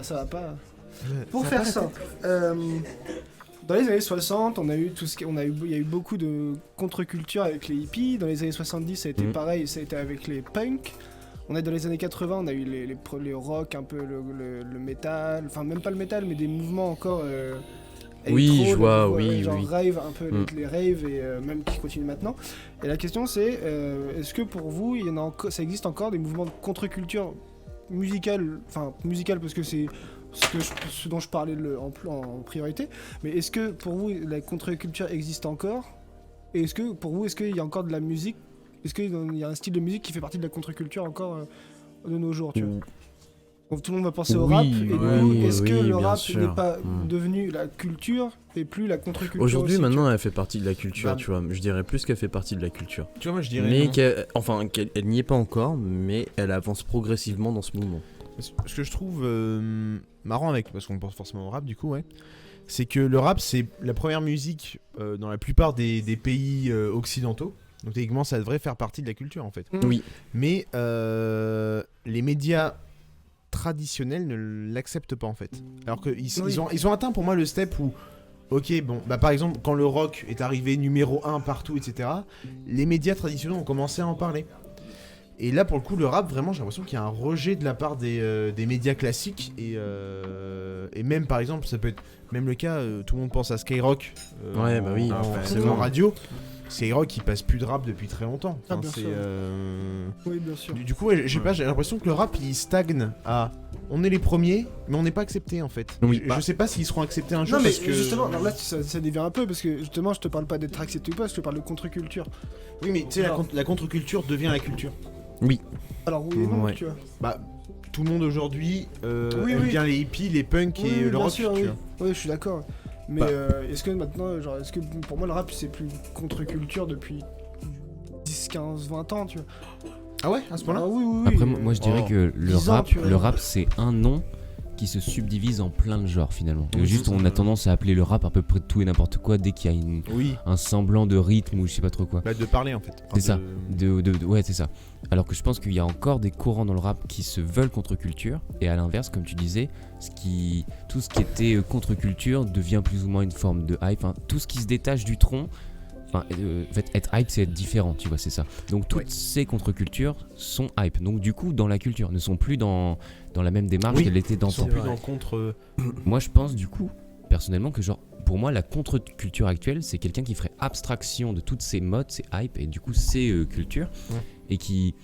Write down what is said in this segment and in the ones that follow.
Ça va pas. Pour faire simple, dans les années 60, on a eu il y a eu beaucoup de contre-culture avec les hippies. Dans les années 70, ça a été pareil, ça a été avec les punks. Dans les années 80, on a eu les rock, un peu le métal, enfin même pas le métal, mais des mouvements encore Oui, je vois, genre oui. rave, un peu les raves et même qui continuent maintenant. Et la question c'est, est-ce que pour vous, ça existe encore des mouvements de contre-culture musicale, parce que c'est ce dont je parlais en priorité, mais est-ce que pour vous la contre-culture existe encore? Et est-ce qu'il y a encore de la musique? Est-ce qu'il y a un style de musique qui fait partie de la contre-culture encore de nos jours, tu vois? Donc, tout le monde va penser au rap, et du coup, est-ce que le rap n'est pas devenu la culture et plus la contre-culture? Aujourd'hui, aussi, maintenant, elle fait partie de la culture, tu vois. Je dirais plus qu'elle fait partie de la culture. Tu vois, moi je dirais. Mais qu'elle n'y est pas encore, mais elle avance progressivement dans ce mouvement. Ce que je trouve marrant parce qu'on pense forcément au rap, du coup, c'est que le rap, c'est la première musique dans la plupart des pays occidentaux. Donc, techniquement, ça devrait faire partie de la culture, en fait. Oui. Mais les médias traditionnels ne l'acceptent pas, en fait. Alors qu'ils ont atteint pour moi le step où, ok, bon, bah par exemple, quand le rock est arrivé numéro 1 partout, etc., les médias traditionnels ont commencé à en parler. Et là, pour le coup, le rap, vraiment, j'ai l'impression qu'il y a un rejet de la part des médias classiques. Et même, par exemple, ça peut être même le cas, tout le monde pense à Skyrock en radio. Skyrock, il passe plus de rap depuis très longtemps. Enfin, bien sûr. Oui, bien sûr. Du coup, j'ai l'impression que le rap, il stagne à... On est les premiers, mais on n'est pas acceptés, en fait. Oui, je sais pas s'ils seront acceptés un jour. Non, mais parce que... justement, alors là, ça dévie un peu, parce que justement, je te parle pas d'être accepté ou pas, je te parle de contre-culture. Oui, mais tu sais, la contre-culture devient la culture. Oui. Alors oui et non, tu vois. Bah, tout le monde aujourd'hui aime bien les hippies, les punks et le rock, sûr, tu vois. Oui, je suis d'accord. Mais est-ce que maintenant, est-ce que pour moi le rap c'est plus contre-culture depuis 10, 15, 20 ans, tu vois? Ah ouais, à ce point-là? Oui. Après, moi je dirais que le rap c'est un nom qui se subdivise en plein de genres finalement. Juste on a tendance à appeler le rap à peu près tout et n'importe quoi dès qu'il y a un semblant de rythme ou je sais pas trop quoi. Bah, de parler en fait. C'est ça. Ouais, c'est ça. Alors que je pense qu'il y a encore des courants dans le rap qui se veulent contre-culture et à l'inverse, comme tu disais, tout ce qui était contre-culture devient plus ou moins une forme de hype. Enfin, tout ce qui se détache du tronc. En fait, être hype, c'est être différent, tu vois, c'est ça. Donc toutes ces contre-cultures sont hype. Donc du coup, dans la culture, ne sont plus dans la même démarche qu'elle était dans le temps. Ils sont plus dans le contre... Moi, je pense du coup, personnellement, que genre, pour moi, la contre-culture actuelle, c'est quelqu'un qui ferait abstraction de toutes ces modes, ces hype, et du coup, ces cultures, et qui...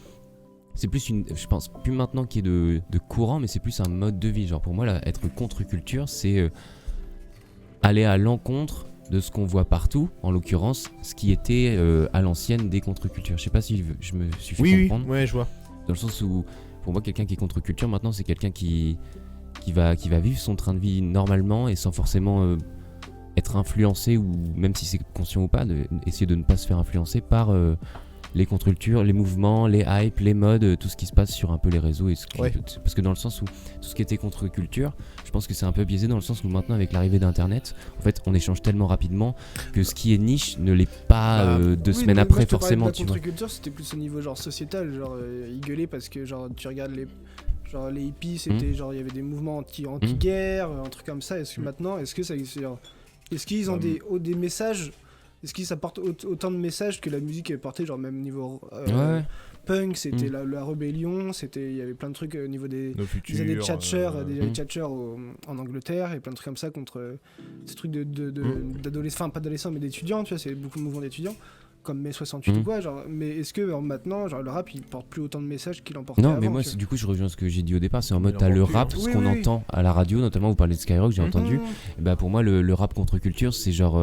C'est plus je pense, plus maintenant qu'il y ait de courant, mais c'est plus un mode de vie. Genre pour moi, être contre-culture, c'est aller à l'encontre de ce qu'on voit partout, en l'occurrence, ce qui était à l'ancienne des contre-cultures. Je sais pas si je me suis fait comprendre. Oui, je vois. Dans le sens où, pour moi, quelqu'un qui est contre-culture, maintenant, c'est quelqu'un qui va vivre son train de vie normalement et sans forcément être influencé, ou même si c'est conscient ou pas, essayer de ne pas se faire influencer par les contre-cultures, les mouvements, les hypes, les modes, tout ce qui se passe sur un peu les réseaux. Parce que dans le sens où tout ce qui était contre-culture, je pense que c'est un peu biaisé dans le sens où maintenant avec l'arrivée d'internet, en fait on échange tellement rapidement que ce qui est niche ne l'est pas 2 semaines après forcément. La contre-culture c'était plus au niveau genre sociétal, genre ils gueulaient parce que genre tu regardes les hippies, c'était genre il y avait des mouvements anti-guerre, un truc comme ça. Est-ce que maintenant, est-ce qu'ils ont des messages? Est-ce qu'ils apportent autant de messages que la musique est portée, genre même niveau punk, c'était la rébellion, il y avait plein de trucs au niveau des années Thatcher, en Angleterre, et plein de trucs comme ça contre ces trucs d'adolescents, enfin pas d'adolescents mais d'étudiants, tu vois, c'est beaucoup de mouvements d'étudiants comme mai 68 ou quoi, genre, mais est-ce que maintenant genre, le rap il porte plus autant de messages qu'il en portait avant? Non, mais moi du coup je reviens à ce que j'ai dit au départ, c'est en mode t'as le rap, ce qu'on entend à la radio, notamment vous parlez de Skyrock, j'ai entendu, et bah pour moi le rap contre-culture c'est genre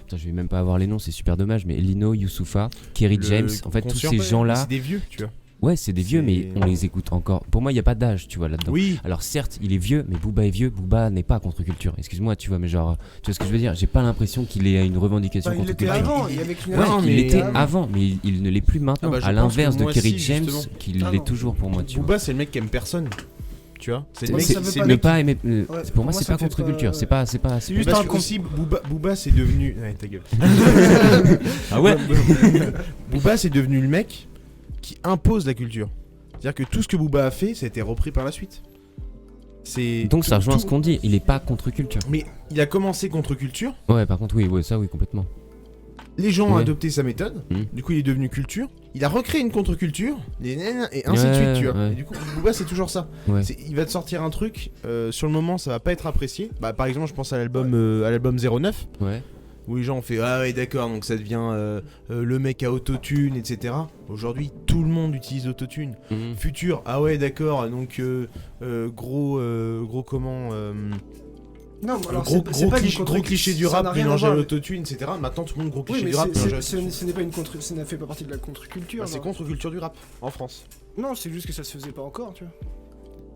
putain, je vais même pas avoir les noms, c'est super dommage, mais Lino, Youssoupha, Kerry James, en fait tous ces gens là c'est des vieux, tu vois. Ouais, c'est des vieux, mais on les écoute encore. Pour moi, il n'y a pas d'âge, tu vois, là-dedans. Oui. Alors, certes, il est vieux, mais Booba est vieux. Booba n'est pas contre-culture. Excuse-moi, tu vois, mais genre, tu vois ce que je veux dire? J'ai pas l'impression qu'il ait une revendication contre-culture. Il l'était avant, mais il ne l'est plus maintenant. À l'inverse de Kerry James, qui l'est toujours pour moi. Booba, c'est le mec qui aime personne. Tu vois, c'est ne pas aimer. Pour moi, c'est pas contre-culture. C'est pas. C'est juste un concept. Booba, c'est devenu. Ouais, ta gueule. Ah ouais. Booba, c'est devenu le mec qui impose la culture. C'est-à-dire que tout ce que Booba a fait, ça a été repris par la suite. Donc ça rejoint tout- ce qu'on dit, il est pas contre-culture. Mais il a commencé contre-culture, Ouais, par contre, oui, ouais, ça, oui, complètement. les gens ont Ouais. adopté sa méthode, Mhm. du coup il est devenu culture, il a recréé une contre-culture, et ainsi de suite, tu vois. Ouais. Et du coup, Booba c'est toujours ça. Ouais. Il va te sortir un truc, sur le moment ça va pas être apprécié. Bah, par exemple, je pense à l'album 09, Ouais. où les gens ont fait ah ouais d'accord, donc ça devient le mec à autotune, etc. Aujourd'hui, tout le monde utilise autotune. Mhm. Futur, ah ouais d'accord, donc gros comment Non, mais alors, gros, c'est pas une gros cliché du ça rap n'a rien à mélangé à voir. l'autotune, etc. Maintenant tout le monde gros Oui, cliché mais du rap mélangé à ce l'autotune. n'est pas une contre, ça ne fait pas partie de la contre-culture. Bah, c'est genre. contre-culture du rap en France. Non, c'est juste que ça se faisait pas encore, tu vois.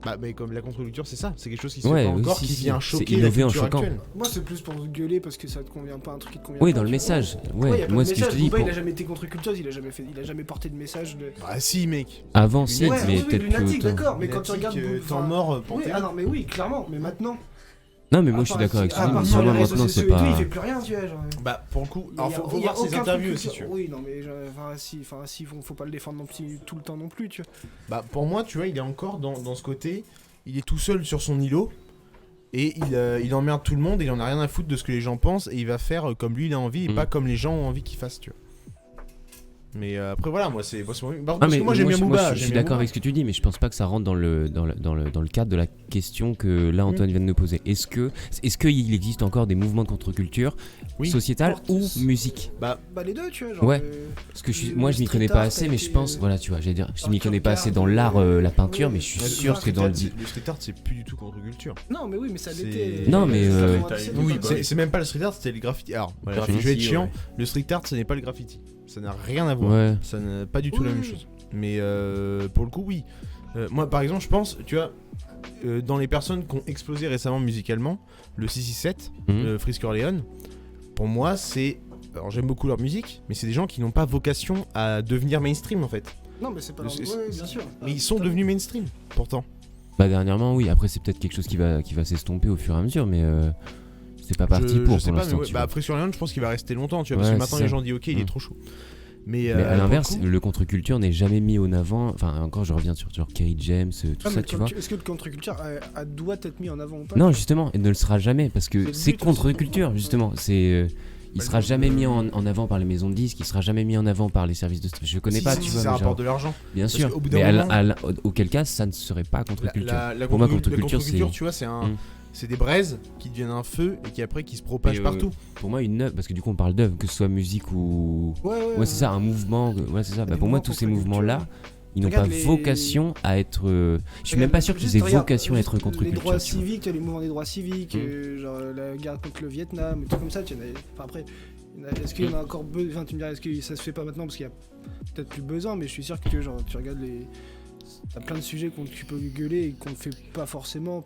Bah mais comme la contre-culture c'est ça, c'est quelque chose qui se Ouais, fait pas oui, encore, si, qui si. vient C'est choquer la innové en culture choquant. actuelle. Moi, c'est plus pour gueuler parce que ça te convient pas, un truc qui te convient Oui, pas. dans le tu vois. message. Ouais, y Ouais, a pas moi de ce que je te message. dis, Booba, pour- il a jamais été contre-culture, il a jamais porté de message de. Bah si mec. avant si, Ouais, mais oui, peut-être lunatique, plus autant. d'accord, mais quand tu Lunatique, regardes. temps enfin, mort, Oui, Panthéon. ah non, mais oui, clairement, mais maintenant. Non, mais moi à je suis part- d'accord avec à toi. part Mais sur les moi réseaux maintenant c'est sociaux et tout, il pas. fait plus rien, tu vois. Genre. Bah pour le coup, Il alors y a- faut il y a voir ses aucun interviews truc aussi tu vois. Oui, non, mais faut pas le défendre non plus tout le temps non plus, tu vois. Bah pour moi tu vois il est encore dans ce côté, il est tout seul sur son îlot et il emmerde tout le monde et il en a rien à foutre de ce que les gens pensent et il va faire comme lui il a envie et Mhm. pas comme les gens ont envie qu'il fasse tu vois. Mais après voilà moi c'est mon avis. Parce Ah, que mais moi j'aime bien Booba. je suis d'accord avec ce que tu dis, mais je pense pas que ça rentre dans le cadre de la question que là Antoine vient de nous poser. Est-ce qu'il existe encore des mouvements de contre-culture Oui. sociétale ou Fortis. musique? Bah, les deux, tu vois. Genre, Ouais. Parce que moi je m'y connais pas assez, mais je pense, voilà, tu vois, j'allais dire, je m'y connais pas assez dans l'art, la peinture, mais je suis Ouais, sûr que dans le. Le street art c'est plus du tout contre-culture. Non, mais oui, mais ça C'est- l'était. Non, mais, Oui, c'est même pas le street art, c'était le graffiti. Alors, voilà, Graffiti, je vais être chiant, ouais. le street art ce n'est pas le graffiti. Ça n'a rien à voir. Ouais. Ça n'a pas du tout la même Oui. chose. Mais pour le coup, oui. Moi, par exemple, je pense, tu vois, dans les personnes qui ont explosé récemment musicalement, le 667, Mhm. Frisk Orleans, pour moi, c'est. Alors, j'aime beaucoup leur musique, mais c'est des gens qui n'ont pas vocation à devenir mainstream en fait. Non, mais c'est pas. C'est- Ouais, bien sûr. Mais ils sont devenus mainstream, pourtant. Bah dernièrement oui, après c'est peut-être quelque chose qui va s'estomper au fur et à mesure, mais c'est pas parti Je pour sais pas, l'instant. mais ouais, tu bah, vois. après sur Orleans, je pense qu'il va rester longtemps, tu vois, parce Ouais, que maintenant c'est les ça. gens disent ok, il est Mhm. trop chaud. Mais, Mais à pour l'inverse, le coup- le contre-culture n'est jamais mis en avant. Enfin, encore, je reviens sur genre Kerry James, tout Ah, ça, mais tu vois. Est-ce que le contre-culture doit être mis en avant ou pas? Non, justement, il ne le sera jamais parce C'est que le c'est but contre-culture, aussi. justement. Il sera jamais mis en avant par les maisons de disques, il sera jamais mis en avant par les services de streaming. Je connais si, pas, si, tu si, vois. ça mais rapporte genre, de l'argent. bien Parce sûr. qu'au bout d'un Mais moment- auquel cas, ça ne serait pas contre-culture. Pour moi, contre-culture, c'est. tu vois, c'est Mm. c'est des braises qui deviennent un feu et qui après qui se propagent Et, partout. Pour moi, une œuvre, parce que du coup, on parle d'œuvre, que ce soit musique ou. Ouais, Ouais, c'est ça, un mouvement. Ouais, c'est ça. Bah, Des pour moi, mouvements tous ces contre-culture. mouvements-là, ils n'ont pas Regarde les- vocation à être. Je suis même pas sûr qu'ils Juste aient regarde, vocation à être juste contre-culture. Les droits tu vois. civiques, les mouvements des droits civiques, Mm. genre la guerre contre le Vietnam, des trucs comme ça, tu en as. Enfin, après, est-ce qu'il y en a encore besoin? Enfin, tu me diras, est-ce que ça se fait pas maintenant parce qu'il y a peut-être plus besoin, mais je suis sûr que genre, tu regardes les. T'as plein de sujets que tu peux gueuler et qu'on ne fait pas forcément.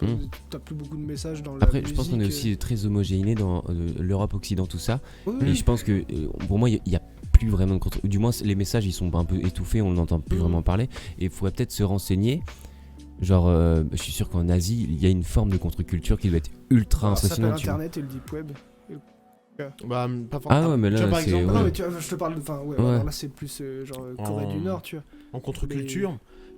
T'as plus beaucoup de messages dans la Après, musique. je pense qu'on est aussi très homogénéé dans l'Europe Occident, tout ça. Oui, Et oui. je pense que pour moi, il y a plus vraiment de contre. Du moins, les messages ils sont un peu étouffés, on n'entend plus vraiment parler. Et il faudrait peut-être se renseigner. Genre, je suis sûr qu'en Asie, il y a une forme de contre-culture qui doit être ultra Alors, ça s'appelle impressionnante. tu vois. Internet et le deep web. Bah, pas forcément. Ah ouais, mais là, Tu vois, par c'est- exemple, Non, ouais. mais tu vois, je te parle de. Enfin, ouais, Ouais. alors là, c'est plus genre Corée En- du Nord, tu vois. en contre-culture,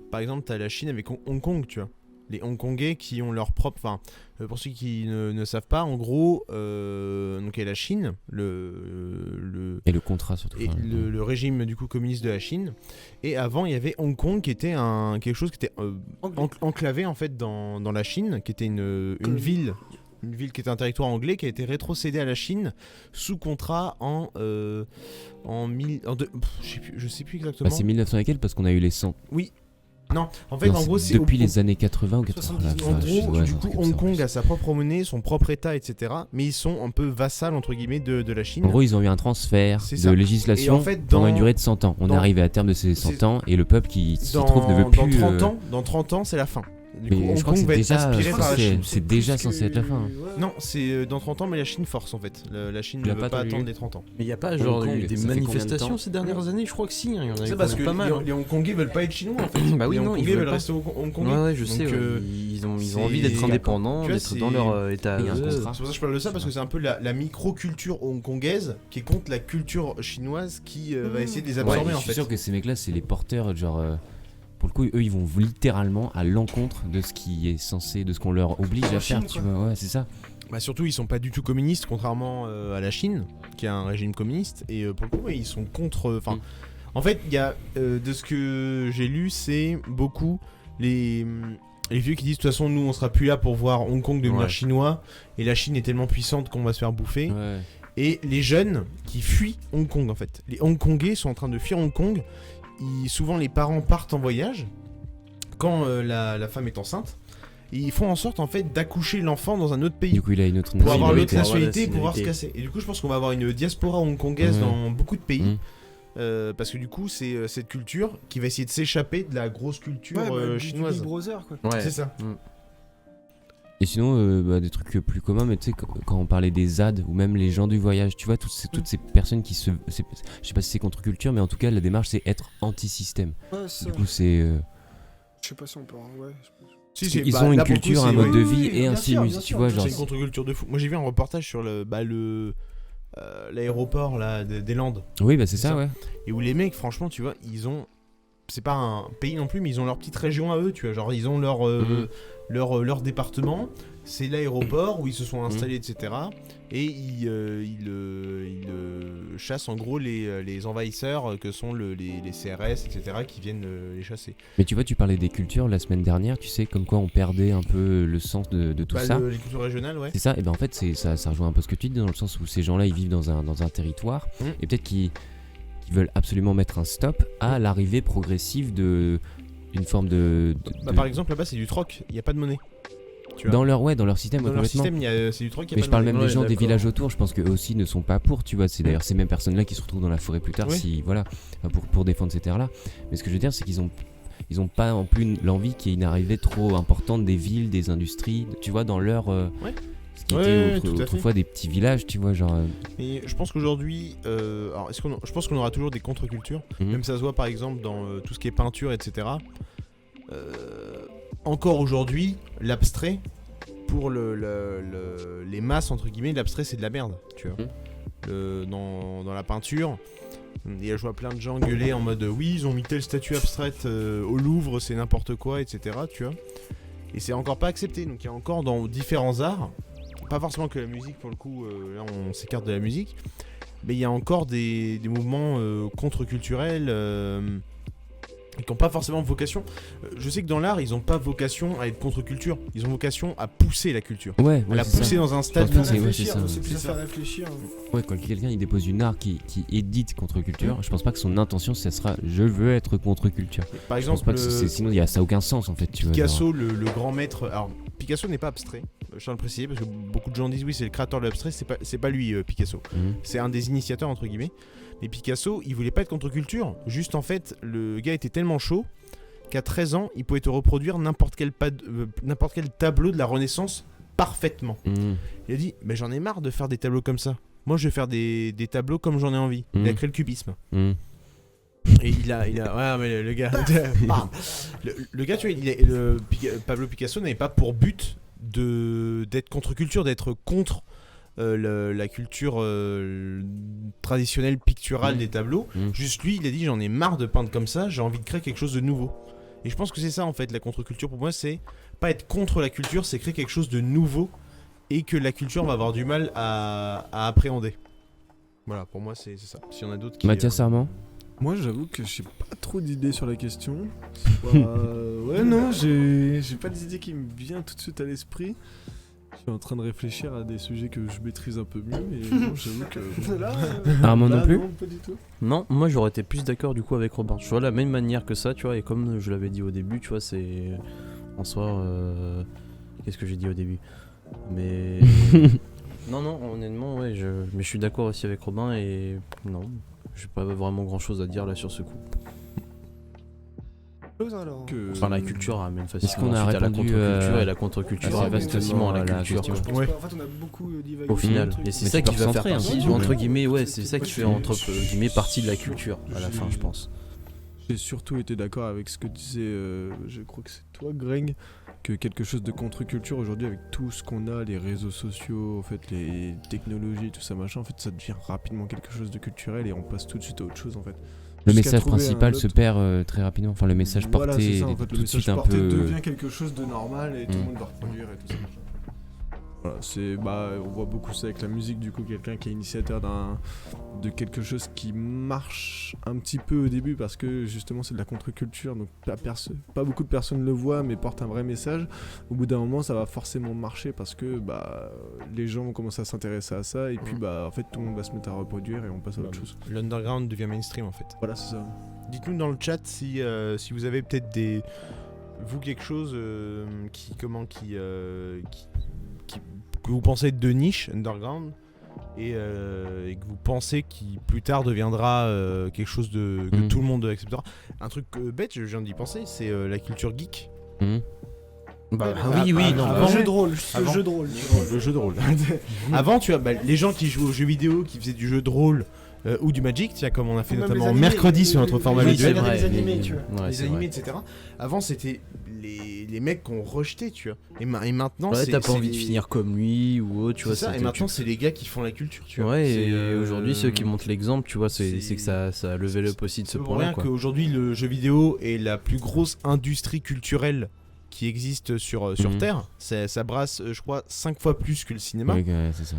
par exemple, t'as la Chine avec Hong Kong, tu vois. Les Hongkongais qui ont leur propre. Enfin, pour ceux qui ne savent pas, en gros, donc il y a la Chine, Et le contrat surtout. et enfin, le régime du coup communiste de la Chine. Et avant, il y avait Hong Kong qui était quelque chose qui était enclavé en fait dans la Chine, qui était une ville. Une ville qui était un territoire anglais qui a été rétrocédée à la Chine sous contrat je sais plus exactement. Bah, c'est 1900 et quelques parce qu'on a eu les 100. Non, en fait, Non, en gros, c'est depuis les années 80 ou 80. 79, En la vache, gros, ouais, du un coup, truc comme Hong ça, en Kong plus. a sa propre monnaie, son propre état, etc. Mais ils sont un peu vassals, entre guillemets, de la Chine. En gros, ils ont eu un transfert C'est de ça. législation Et en fait, pendant dans- une durée de 100 ans. On est dans- arrivé à terme de ces 100 c'est- ans et le peuple qui s'y dans, trouve ne veut dans plus. 30 ans, dans 30 ans, c'est la fin. Du Mais coup, je Hong crois que Kong va c'est être déjà- aspiré je par crois la que Chine. c'est déjà censé être la fin. Non, c'est dans 30 ans, mais la Chine force en fait. La Chine Il ne a veut pas pas attendu. attendre les 30 ans. Mais il n'y a pas Hong genre Kong, eu des ça fait combien de manifestations temps ces dernières années? Je crois que si, il y en a eu C'est quand parce même que pas mal. les Hongkongais veulent pas être chinois en fait. Bah oui, les non, ils Hongkongais veulent veulent pas. rester Hongkongais. Ouais, je Donc, sais, ils ont envie d'être c'est- indépendants, tu vois, d'être dans c'est- leur état. Il y a un contrat. C'est pour ça que je parle de ça parce que c'est un peu la micro-culture hongkongaise qui est contre la culture chinoise qui va essayer de les Ouais, absorber je en suis fait. sûr que ces mecs-là, c'est les porteurs, genre. pour le coup, eux, ils vont littéralement à l'encontre de ce qui est censé, de ce qu'on leur oblige En à faire, Chine, tu quoi. vois. Ouais, c'est ça. Bah surtout, ils sont pas du tout communistes, contrairement à la Chine, qui a un régime communiste. Et pour le coup, ouais, ils sont contre. Enfin, en fait, il y a de ce que j'ai lu, c'est beaucoup les vieux qui disent de toute façon, nous, on sera plus là pour voir Hong Kong devenir Ouais. chinois, et la Chine est tellement puissante qu'on va se faire bouffer. Ouais. Et les jeunes qui fuient Hong Kong, en fait. Les Hongkongais sont en train de fuir Hong Kong. Souvent, les parents partent en voyage quand la femme est enceinte. Et ils font en sorte, en fait, d'accoucher l'enfant dans un autre pays. Du coup, il a une autre Pour avoir nationalité. l'autre Pour avoir la nationalité, pour pouvoir se nationalité. casser. Et du coup, je pense qu'on va avoir une diaspora hongkongaise Ouais. dans beaucoup de pays. Mm. Parce que du coup, c'est cette culture qui va essayer de s'échapper de la grosse culture Du chinoise. Big Brother, quoi. Ouais. C'est ça. Et sinon, des trucs plus communs, mais tu sais, quand on parlait des ZAD ou même les gens du voyage, tu vois, toutes ces personnes qui je sais pas si c'est contre-culture, mais en tout cas, la démarche, c'est être anti-système. Ouais, ça. Du coup, c'est. Je sais pas si on peut. Ouais. Si, Ils ont une là, pour le coup, culture, c'est- un mode de oui, vie oui, et un bien style sûr, musique, bien tu sûr. vois, C'est genre. une contre-culture de fou. Moi, j'ai vu un reportage sur l'aéroport là des Landes. Oui, bah c'est C'est ça, ça. ouais. Et où les mecs, franchement, tu vois, ils ont. C'est pas un pays non plus, mais ils ont leur petite région à eux, tu vois. Genre, ils ont leur département. C'est l'aéroport où ils se sont installés, etc. Et ils chassent en gros les envahisseurs que sont les CRS, etc. qui viennent les chasser. Mais tu vois, tu parlais des cultures la semaine dernière, tu sais, comme quoi on perdait un peu le sens de tout ça. Les cultures régionales, ouais. C'est ça, et ben en fait, ça rejoint un peu ce que tu dis, dans le sens où ces gens-là, ils vivent dans un territoire, et peut-être qu'ils veulent absolument mettre un stop à l'arrivée progressive d'une forme de. Par exemple, là-bas, c'est du troc, il n'y a pas de monnaie. Tu vois. Dans leur système, Dans ouais, leur complètement. système, c'est du troc, il n'y Mais a je pas parle de même monnaie. des gens des d'accord. villages autour, je pense qu'eux aussi ne sont pas pour, tu vois. C'est d'ailleurs ces mêmes personnes-là qui se retrouvent dans la forêt plus tard, Oui. voilà, pour défendre ces terres-là. Mais ce que je veux dire, c'est qu'ils ont pas non plus l'envie qu'il y ait une arrivée trop importante des villes, des industries, tu vois, dans leur. Ce qui Ouais, était tout à fait. autrefois des petits villages, tu vois, genre. Et je pense qu'aujourd'hui, je pense qu'on aura toujours des contre-cultures. Mhm. Même ça se voit par exemple dans tout ce qui est peinture, etc. Encore aujourd'hui, l'abstrait, pour les masses, entre guillemets, l'abstrait c'est de la merde, tu vois. Dans la peinture, et je vois plein de gens gueuler en mode oui, ils ont mis telle statue abstraite au Louvre, c'est n'importe quoi, etc. Tu vois. Et c'est encore pas accepté, donc il y a encore dans différents arts, pas forcément que la musique pour le coup, là on s'écarte de la musique, mais il y a encore des mouvements contre-culturels qui n'ont pas forcément vocation. Je sais que dans l'art, ils n'ont pas vocation à être contre-culture, ils ont vocation à pousser la culture. Ouais, À la c'est pousser ça. dans un stade. pense que c'est- Réfléchir, ça. c'est plus C'est à ça. faire réfléchir. Ouais, quand quelqu'un il dépose une art qui édite contre-culture, je pense pas que son intention ça sera je veux être contre-culture. Par Je pense exemple, pas que sinon ça a aucun sens en fait, tu vois. genre. Picasso, le grand maître. Alors, Picasso n'est pas abstrait, je tiens à le préciser, parce que beaucoup de gens disent oui, c'est le créateur de l'abstrait, c'est pas lui, Picasso. Mhm. C'est un des initiateurs, entre guillemets. Mais Picasso, il voulait pas être contre-culture. Juste, en fait, le gars était tellement chaud qu'à 13 ans, il pouvait te reproduire n'importe quel tableau de la Renaissance parfaitement. Mhm. Il a dit, mais j'en ai marre de faire des tableaux comme ça. Moi, je vais faire des tableaux comme j'en ai envie. Il a Mhm. créé le cubisme. Mhm. Et il a... Ouais, mais le gars... Bam. Le gars, tu vois, Pablo Picasso n'avait pas pour but d'être contre-culture, d'être contre la culture traditionnelle picturale Mhm. des tableaux. Mhm. Juste lui, il a dit, j'en ai marre de peindre comme ça, j'ai envie de créer quelque chose de nouveau. Et je pense que c'est ça, en fait, la contre-culture. Pour moi, c'est pas être contre la culture, c'est créer quelque chose de nouveau et que la culture va avoir du mal à appréhender. Voilà, pour moi, c'est ça. S'il y en a d'autres qui... Mathias Armand. Moi, j'avoue que j'ai pas trop d'idées sur la question. Ouais, non, j'ai pas d'idée qui me vient tout de suite à l'esprit. Je suis en train de réfléchir à des sujets que je maîtrise un peu mieux, mais non, j'avoue que. Là, Armand non Là, plus. Non, pas du tout. Non, moi j'aurais été plus d'accord du coup avec Robin. Je vois la même manière que ça, tu vois, et comme je l'avais dit au début, tu vois, c'est en soi. Qu'est-ce que j'ai dit au début? Mais. non, honnêtement, ouais, mais je suis d'accord aussi avec Robin et non, j'ai pas vraiment grand chose à dire là sur ce coup. alors. Enfin, la culture amène facilement qu'on a ensuite à la répondu, contre-culture et la contre-culture assez amène facilement à la vastement à la culture. question. Je pense Ouais. qu'en fait, on a beaucoup divagué. Au final, sur le et truc. c'est Mais ça tu qui peux va faire recentrer, partie, hein. entre guillemets, ouais, c'est ça qui C'est- fait entre guillemets partie de la culture à la fin, je pense. J'ai surtout été d'accord avec ce que disait, je crois que c'est toi, Greg, que quelque chose de contre-culture aujourd'hui, avec tout ce qu'on a, les réseaux sociaux, en fait, les technologies, tout ça machin, en fait, ça devient rapidement quelque chose de culturel et on passe tout de suite à autre chose, en fait. Le jusqu'à message trouver principal un se autre- perd très rapidement. Enfin, le message porté Voilà, c'est ça, en est fait, tout le de suite message un porté peu. devient quelque chose de normal et tout le Mm. monde va reproduire et tout ça. Voilà, on voit beaucoup ça avec la musique, du coup, quelqu'un qui est initiateur de quelque chose qui marche un petit peu au début parce que justement c'est de la contre-culture, donc pas beaucoup de personnes le voient mais porte un vrai message. Au bout d'un moment, ça va forcément marcher parce que les gens vont commencer à s'intéresser à ça et puis en fait tout le monde va se mettre à reproduire et on passe à autre chose. L'underground devient mainstream en fait. Voilà, c'est ça. Dites-nous dans le chat si vous avez peut-être quelque chose que vous pensez être de niche, underground, et que vous pensez qui plus tard deviendra quelque chose que tout le monde acceptera. Un truc bête, je viens d'y penser, c'est la culture geek. Mhm. Le jeu de rôle, Avant. le jeu de rôle. Le jeu de rôle. Avant, tu vois, les gens qui jouent aux jeux vidéo, qui faisaient du jeu de rôle ou du Magic, tiens, comme on a fait Ou même notamment les animés, mercredi sur notre format les visuel, animés, les animés, tu vois. Ouais, les c'est animés, vrai. etc. Avant, c'était les mecs qu'on rejetait, tu vois. Et maintenant, Ouais, c'est. t'as pas c'est envie de les- finir comme lui ou autre, tu vois. C'est ça, et c'était- maintenant, c'est les gars qui font la culture, tu vois. Ouais, C'est, et aujourd'hui, ceux qui montrent l'exemple, tu vois, c'est c'est- que ça a levé le aussi de ce C'est pour point-là, rien quoi. qu'aujourd'hui, le jeu vidéo est la plus grosse industrie culturelle qui existe sur Mhm. Terre. Ça brasse, je crois, 5 fois plus que le cinéma. Ouais, c'est ça.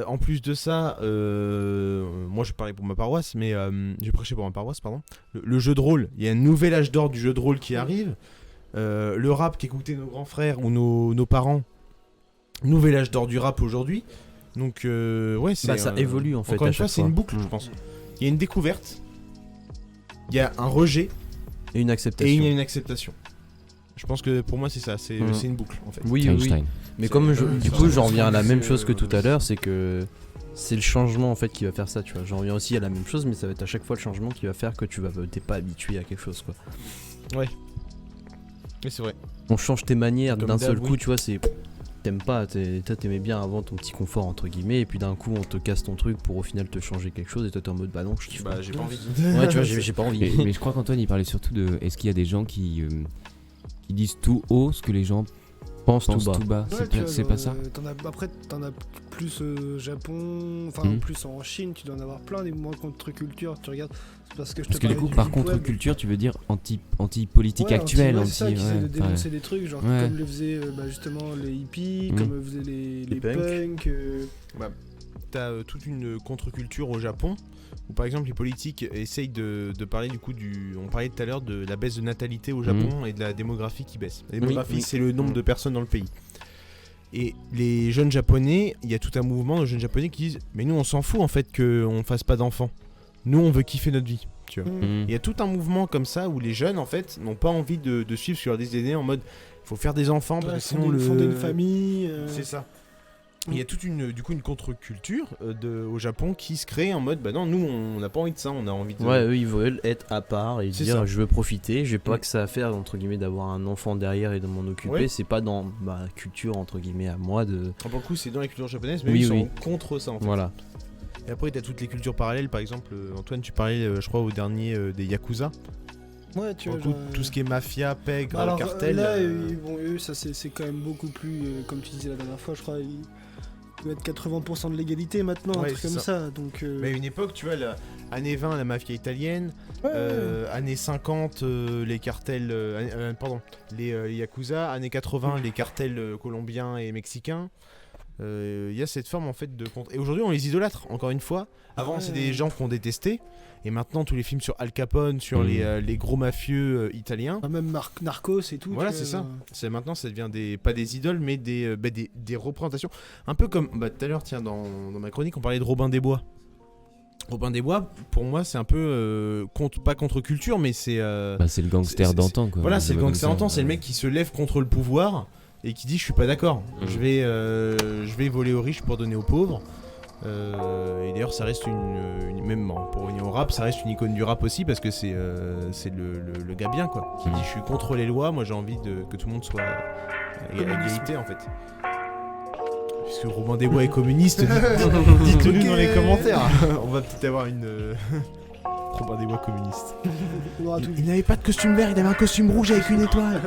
En plus de ça, moi je parlais pour ma paroisse, mais j'ai prêché pour ma paroisse, pardon. Le jeu de rôle, il y a un nouvel âge d'or du jeu de rôle qui arrive. Le rap qu'écoutaient nos grands frères ou nos parents, nouvel âge d'or du rap aujourd'hui. Donc ouais, c'est Ça évolue, en fait, Encore à une fois, chaque c'est fois. une boucle, je pense. Il y a une découverte, il y a un rejet Et une et acceptation. il y a une acceptation. Je pense que pour moi c'est ça, c'est une boucle en fait. Oui. Einstein. Mais comme du coup, j'en reviens à la même c'est, chose que tout à l'heure, c'est que c'est le changement en fait qui va faire ça, tu vois. J'en reviens aussi à la même chose, mais ça va être à chaque fois le changement qui va faire que t'es pas habitué à quelque chose, quoi. Mais c'est vrai. On change tes manières Comme d'un d'hab, seul coup, oui. tu vois, t'aimes pas, toi t'aimais bien avant ton petit confort entre guillemets, et puis d'un coup on te casse ton truc pour au final te changer quelque chose, et toi t'es en mode bah non, je kiffe pas. J'ai pas envie. Ouais, tu vois, j'ai pas envie. Mais je crois qu'Antoine il parlait surtout de est-ce qu'il y a des gens qui disent tout haut ce que les gens Pense pensent tout bas. tout bas. Ouais, C'est pas ça. Après, t'en as plus au Japon, enfin Mhm. plus en Chine, tu dois en avoir plein des mouvements de contre-culture. Tu regardes, c'est parce que je te Parce que du parlais coup, par deep web. contre-culture, tu veux dire anti-politique Ouais, actuelle, c'est ça, qui essaient de ouais, dénoncer des trucs, genre Ouais. comme le faisaient justement les hippies, Mhm. comme le faisaient les punks. punks. T'as toute une contre-culture au Japon où par exemple les politiques essayent de parler du coup on parlait tout à l'heure de la baisse de natalité au Japon et de la démographie qui baisse. La démographie oui. c'est le nombre de personnes dans le pays. Et les jeunes japonais, il y a tout un mouvement de jeunes japonais qui disent mais nous on s'en fout en fait qu'on fasse pas d'enfants. Nous on veut kiffer notre vie, tu vois. Mhm. Il y a tout un mouvement comme ça où les jeunes en fait n'ont pas envie de suivre sur des idées en mode faut faire des enfants parce que sinon fonder une famille. c'est ça. Il y a toute une contre-culture au Japon qui se crée en mode bah non, nous on n'a pas envie de ça, on a envie de. Ouais, eux ils veulent être à part et C'est dire ça. je veux profiter, j'ai pas Ouais. que ça à faire entre guillemets d'avoir un enfant derrière et de m'en occuper, Ouais. c'est pas dans ma culture entre guillemets à moi de. Pour le coup, c'est dans la culture japonaise, mais Oui, ils oui. sont contre ça en fait. Voilà. Et après, t'as toutes les cultures parallèles, par exemple, Antoine, tu parlais, je crois, au dernier des Yakuza. Ouais, tu Pour vois. le coup, tout ce qui est mafia, pègre, Alors cartel. là, bon, eux, ça c'est quand même beaucoup plus, comme tu disais la dernière fois, je crois, il doit être 80% de l'égalité maintenant, Ouais, un truc c'est comme ça. ça. Donc, Mais à une époque, tu vois, années 20, la mafia italienne. ouais, Années 50, les cartels. Pardon, les Yakuza. Années 80, les cartels colombiens et mexicains. Il y a cette forme en fait de contre. Et aujourd'hui, on les idolâtre, encore une fois. Avant, Ouais. c'est des gens qu'on détestait. Et maintenant, tous les films sur Al Capone, sur les gros mafieux italiens. Enfin, même Narcos et tout. Voilà, tu vois, c'est ça. Maintenant, ça devient pas des idoles, mais des représentations. Un peu comme tout à l'heure, tiens, dans ma chronique, on parlait de Robin des Bois. Robin des Bois, pour moi, c'est un peu pas contre-culture, mais c'est. Bah, c'est le gangster c'est- d'antan quoi. Voilà, On c'est le voit gangster comme ça. d'antan, c'est le mec qui se lève contre le pouvoir et qui dit je suis pas d'accord. Mhm. Je vais voler aux riches pour donner aux pauvres. Et d'ailleurs, ça reste même pour revenir au rap, ça reste une icône du rap aussi parce que c'est le gars bien quoi, qui Mhm. dit je suis contre les lois, moi j'ai envie que tout le monde soit à égalité en fait. Puisque Robin des Bois est communiste, dites-le nous dans les commentaires. On va peut-être avoir une Robin des Bois communiste. On aura tout Il n'avait pas de costume vert, il avait un costume rouge avec une étoile.